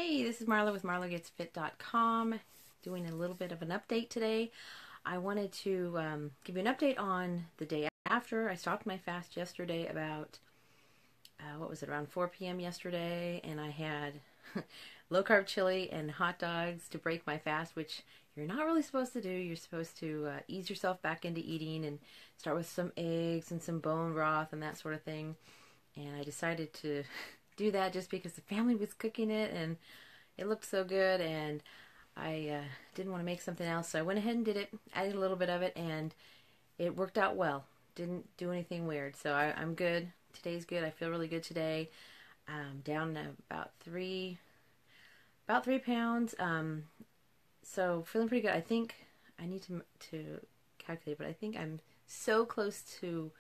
Hey, this is Marla with marlagetsfit.com, doing a little bit of an update today. I wanted to give you an update on the day after. I stopped my fast yesterday about, what was it, around 4 p.m. yesterday, and I had low carb chili and hot dogs to break my fast, which you're not really supposed to do. You're supposed to ease yourself back into eating and start with some eggs and some bone broth and that sort of thing. And I decided to do that just because the family was cooking it and it looked so good, and I didn't want to make something else, so I went ahead and did it, added a little bit of it, and it worked out well. Didn't do anything weird, so I'm good. Today's good. I feel really good today. Down about 3 pounds. So feeling pretty good. I think I need to calculate, but I think I'm so close to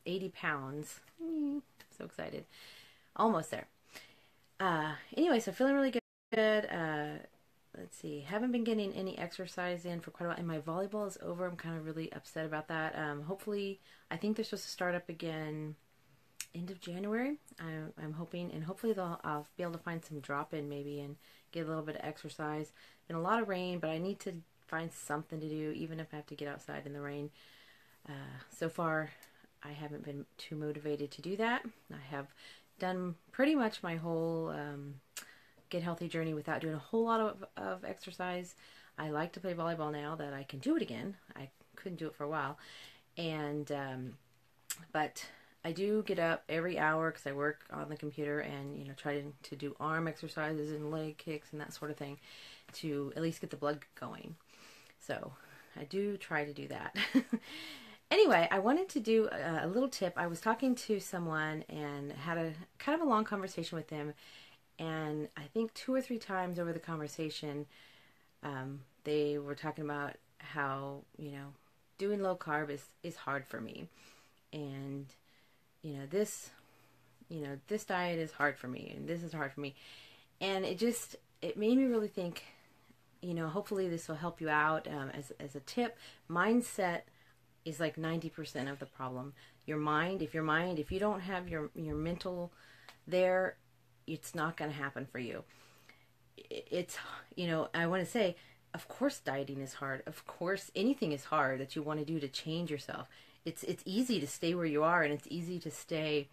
80 pounds. So excited. Almost there. Anyway, so feeling really good. Let's see. Haven't been getting any exercise in for quite a while, and my volleyball is over. I'm kind of really upset about that. Hopefully, I think they're supposed to start up again end of January. I'm hoping, and hopefully I'll be able to find some drop-in maybe and get a little bit of exercise. Been a lot of rain, but I need to find something to do, even if I have to get outside in the rain. So far, I haven't been too motivated to do that. I have done pretty much my whole get healthy journey without doing a whole lot of exercise. I like to play volleyball now that I can do it again. I couldn't do it for a while. And but I do get up every hour because I work on the computer and try to do arm exercises and leg kicks and that sort of thing to at least get the blood going. So I do try to do that. Anyway, I wanted to do a little tip. I was talking to someone and had a kind of a long conversation with them, and I think 2 or 3 times over the conversation, they were talking about how doing low carb is hard for me, and this diet is hard for me, and this is hard for me, and it made me really think. Hopefully this will help you out as a tip. Mindset is like 90% of the problem. Your mind, if you don't have your mental there, it's not going to happen for you. It's, I want to say, of course dieting is hard. Of course anything is hard that you want to do to change yourself. It's easy to stay where you are, and it's easy to stay,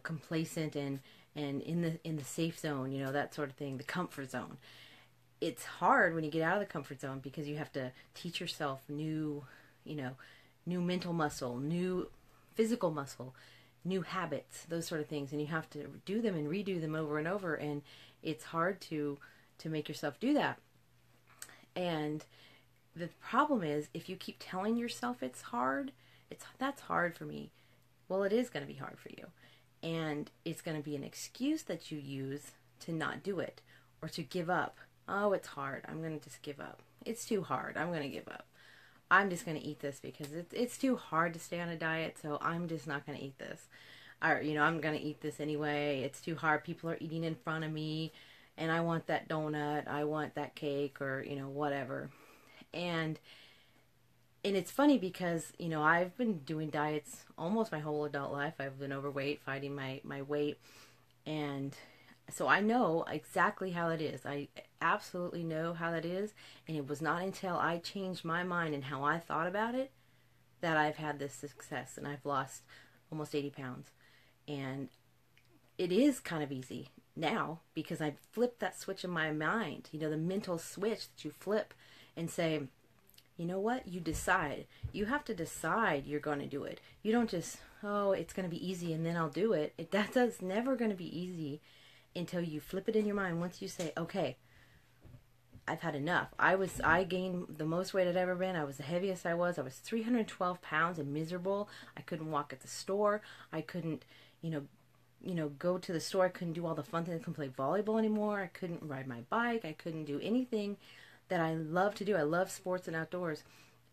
complacent and in the safe zone, that sort of thing, the comfort zone. It's hard when you get out of the comfort zone because you have to teach yourself new mental muscle, new physical muscle, new habits, those sort of things, and you have to do them and redo them over and over, and it's hard to make yourself do that. And the problem is, if you keep telling yourself it's hard, that's hard for me. Well, it is going to be hard for you, and it's going to be an excuse that you use to not do it or to give up. Oh, it's hard. I'm going to just give up. It's too hard. I'm going to give up. I'm just going to eat this because it's too hard to stay on a diet, so I'm just not going to eat this. Or, I'm going to eat this anyway. It's too hard. People are eating in front of me, and I want that donut. I want that cake, or, whatever. And it's funny because, I've been doing diets almost my whole adult life. I've been overweight, fighting my weight, and so I know exactly how that is. I absolutely know how that is. And it was not until I changed my mind and how I thought about it that I've had this success. And I've lost almost 80 pounds. And it is kind of easy now because I've flipped that switch in my mind. The mental switch that you flip and say, you know what? You decide. You have to decide you're going to do it. You don't just, oh, it's going to be easy and then I'll do it. That's never going to be easy until you flip it in your mind. Once you say, okay, I've had enough. I gained the most weight I'd ever been. I was the heaviest I was. I was 312 pounds and miserable. I couldn't walk at the store. I couldn't, go to the store. I couldn't do all the fun things. I couldn't play volleyball anymore. I couldn't ride my bike. I couldn't do anything that I love to do. I love sports and outdoors.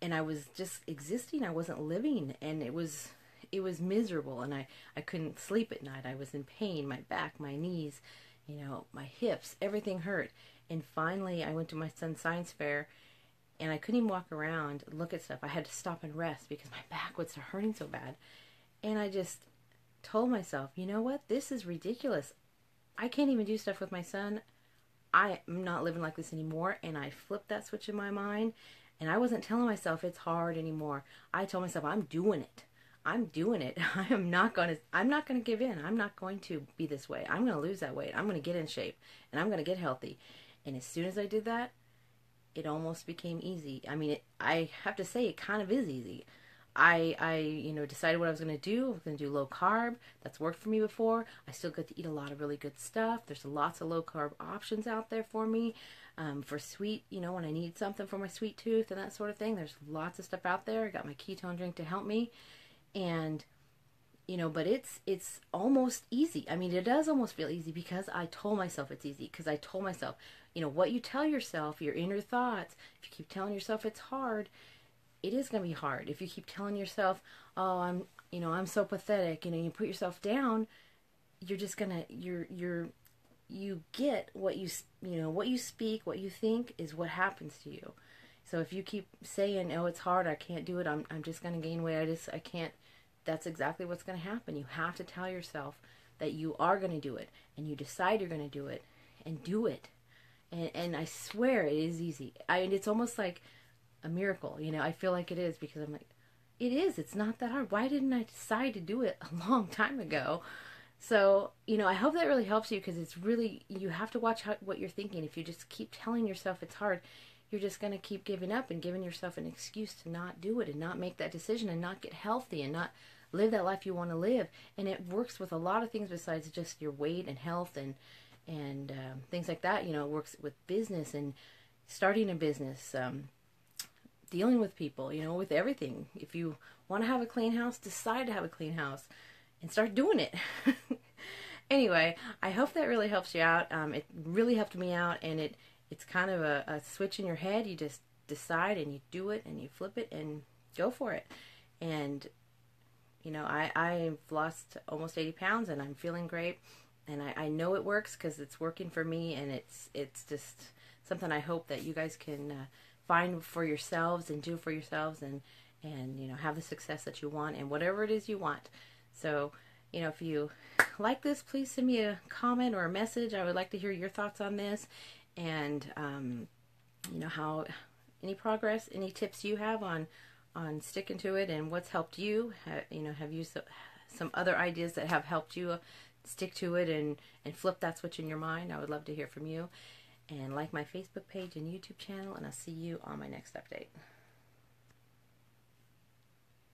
And I was just existing. I wasn't living. And it was miserable, and I couldn't sleep at night. I was in pain, my back, my knees, my hips, everything hurt. And finally I went to my son's science fair, and I couldn't even walk around, look at stuff. I had to stop and rest because my back would start hurting so bad. And I just told myself, you know what? This is ridiculous. I can't even do stuff with my son. I am not living like this anymore. And I flipped that switch in my mind. And I wasn't telling myself it's hard anymore. I told myself I'm doing it. I'm doing it. I'm not going to give in. I'm not going to be this way. I'm going to lose that weight. I'm going to get in shape and I'm going to get healthy. And as soon as I did that, it almost became easy. I mean, I have to say it kind of is easy. I decided what I was going to do. I was going to do low carb. That's worked for me before. I still get to eat a lot of really good stuff. There's lots of low carb options out there for me. For sweet, when I need something for my sweet tooth and that sort of thing, there's lots of stuff out there. I got my ketone drink to help me. And, but it's almost easy. I mean, it does almost feel easy because I told myself it's easy. Because I told myself, what you tell yourself, your inner thoughts, if you keep telling yourself it's hard, it is going to be hard. If you keep telling yourself, oh, I'm so pathetic, you put yourself down, you're just going to, you get what what you speak, what you think is what happens to you. So if you keep saying, oh, it's hard, I can't do it, I'm just going to gain weight, I can't, that's exactly what's going to happen. You have to tell yourself that you are going to do it, and you decide you're going to do it, and do it. And I swear it is easy. It's almost like a miracle, I feel like it is, because I'm like, it is, it's not that hard. Why didn't I decide to do it a long time ago? So, I hope that really helps you, because it's really, you have to watch what you're thinking. If you just keep telling yourself it's hard, you're just going to keep giving up and giving yourself an excuse to not do it and not make that decision and not get healthy and not live that life you want to live. And it works with a lot of things besides just your weight and health and things like that. It works with business and starting a business, dealing with people, with everything. If you want to have a clean house, decide to have a clean house and start doing it. Anyway, I hope that really helps you out. It really helped me out, and it's kind of a switch in your head. You just decide and you do it and you flip it and go for it. And, I've lost almost 80 pounds and I'm feeling great. And I know it works because it's working for me, and it's just something I hope that you guys can find for yourselves and do for yourselves and have the success that you want and whatever it is you want. So, if you like this, please send me a comment or a message. I would like to hear your thoughts on this, and how any progress, any tips you have on sticking to it and what's helped you. Have you some other ideas that have helped you stick to it and flip that switch in your mind? I would love to hear from you. And like my Facebook page and YouTube channel, and I'll see you on my next update.